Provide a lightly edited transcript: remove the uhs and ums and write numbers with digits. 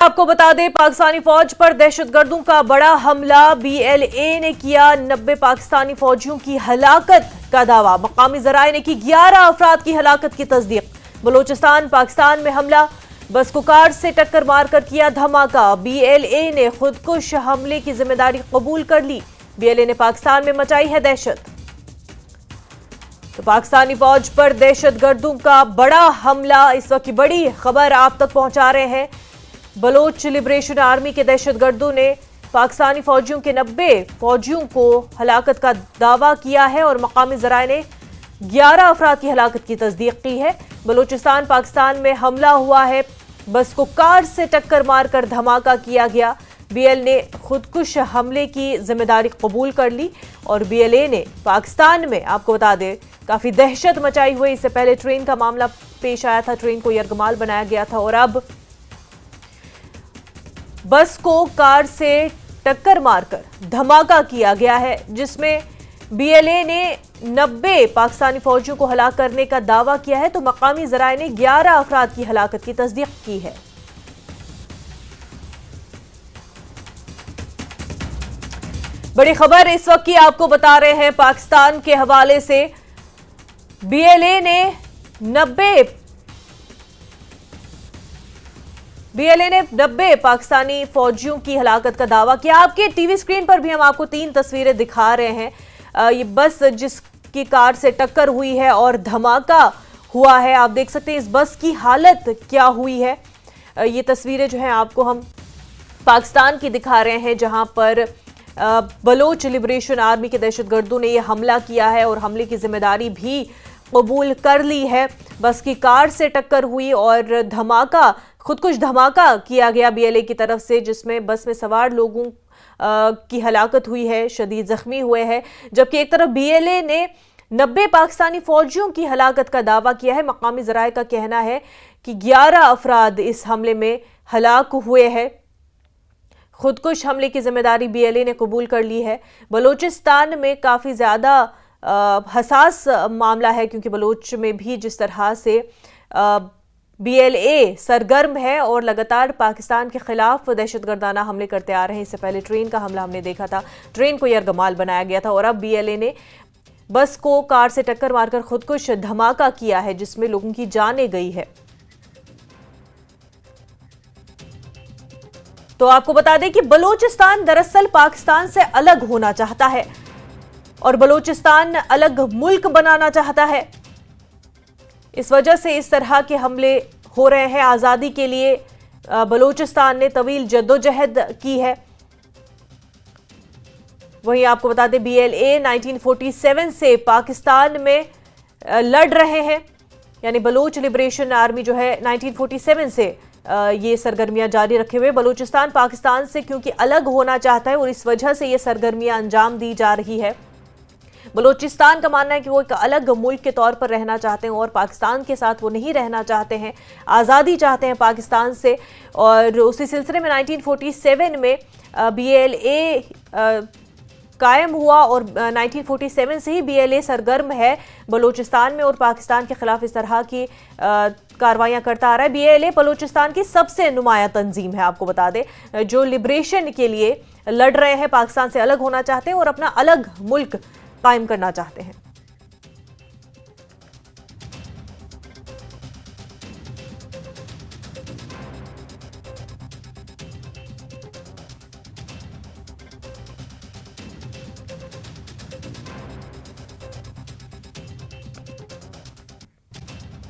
आपको बता दें, पाकिस्तानी फौज पर दहशतगर्दों का बड़ा हमला। बीएलए ने किया 90 पाकिस्तानी फौजियों की हलाकत का दावा। मकामी जराए ने की 11 अफराद की हलाकत की तस्दीक। बलोचिस्तान पाकिस्तान में हमला, बस को कार से टक्कर मारकर किया धमाका। बीएलए ने खुदकुश हमले की जिम्मेदारी कबूल कर ली। बीएलए ने पाकिस्तान में मचाई है दहशत। तो पाकिस्तानी फौज पर दहशतगर्दों का बड़ा हमला, इस वक्त की बड़ी खबर आप तक पहुंचा रहे हैं। बलोच लिबरेशन आर्मी के दहशतगर्दों ने पाकिस्तानी फौजियों के 90 फौजियों को हलाकत का दावा किया है और मकामी जराए ने 11 अफराद की हलाकत की तस्दीक की है। बलोचिस्तान पाकिस्तान में हमला हुआ है, बस को कार से टक्कर मारकर धमाका किया गया। बीएल ने खुदकुश हमले की जिम्मेदारी कबूल कर ली और बीएलए ने पाकिस्तान में, आपको बता दें, काफी दहशत मचाई हुई। इससे पहले ट्रेन का मामला पेश आया था, ट्रेन को यरगमाल बनाया गया था और अब बस को कार से टक्कर मारकर धमाका किया गया है, जिसमें बीएलए ने 90 पाकिस्तानी फौजियों को हलाक करने का दावा किया है। तो मकामी जराए ने 11 अफराद की हलाकत की तस्दीक की है। बड़ी खबर इस वक्त की आपको बता रहे हैं पाकिस्तान के हवाले से। बीएलए ने 90 पाकिस्तानी फौजियों की हलाकत का दावा किया। आपके टीवी स्क्रीन पर भी हम आपको 3 तस्वीरें दिखा रहे हैं। ये बस जिसकी कार से टक्कर हुई है और धमाका हुआ है, आप देख सकते हैं इस बस की हालत क्या हुई है। ये तस्वीरें जो हैं आपको हम पाकिस्तान की दिखा रहे हैं, जहां पर बलोच लिबरेशन आर्मी के दहशतगर्दों ने यह हमला किया है और हमले की जिम्मेदारी भी कबूल कर ली है। बस की कार से टक्कर हुई और धमाका, खुदकुश धमाका किया गया बीएलए की तरफ से, जिसमें बस में सवार लोगों की हलाकत हुई है, शदीद जख्मी हुए हैं। जबकि एक तरफ बीएलए ने 90 पाकिस्तानी फौजियों की हलाकत का दावा किया है। मकामी जराए का कहना है कि 11 अफराद इस हमले में हलाक हुए हैं। खुदकुश हमले की जिम्मेदारी बीएलए ने कबूल कर ली है। बलोचिस्तान में काफ़ी ज़्यादा हसास मामला है, क्योंकि बलोच में भी जिस तरह से बीएलए सरगर्म है और लगातार पाकिस्तान के खिलाफ दहशतगर्दाना हमले करते आ रहे हैं। इससे पहले ट्रेन का हमला हमने देखा था, ट्रेन को यरगमाल बनाया गया था और अब बीएलए ने बस को कार से टक्कर मारकर खुदकुश धमाका किया है, जिसमें लोगों की जानें गई है। तो आपको बता दें कि बलोचिस्तान दरअसल पाकिस्तान से अलग होना चाहता है और बलोचिस्तान अलग मुल्क बनाना चाहता है। इस वजह से इस तरह के हमले हो रहे हैं। आज़ादी के लिए बलोचिस्तान ने तवील जद्दोजहद की है। वहीं आपको बता दें बीएलए 1947 से पाकिस्तान में लड़ रहे हैं, यानी बलोच लिबरेशन आर्मी जो है 1947 से ये सरगर्मियां जारी रखे हुए। बलोचिस्तान पाकिस्तान से क्योंकि अलग होना चाहता है और इस वजह से ये सरगर्मियां अंजाम दी जा रही है। बलोचिस्तान का मानना है कि वो एक अलग मुल्क के तौर पर रहना चाहते हैं और पाकिस्तान के साथ वो नहीं रहना चाहते हैं, आज़ादी चाहते हैं पाकिस्तान से। और उसी सिलसिले में 1947 में बीएलए कायम हुआ और 1947 से ही बीएलए सरगर्म है बलोचिस्तान में और पाकिस्तान के खिलाफ इस तरह की कार्रवाइयां करता आ रहा है। बीएलए बलोचिस्तान की सबसे नुमाया तंजीम है, आपको बता दें, जो लिबरेशन के लिए लड़ रहे हैं, पाकिस्तान से अलग होना चाहते हैं और अपना अलग मुल्क कायम करना चाहते हैं।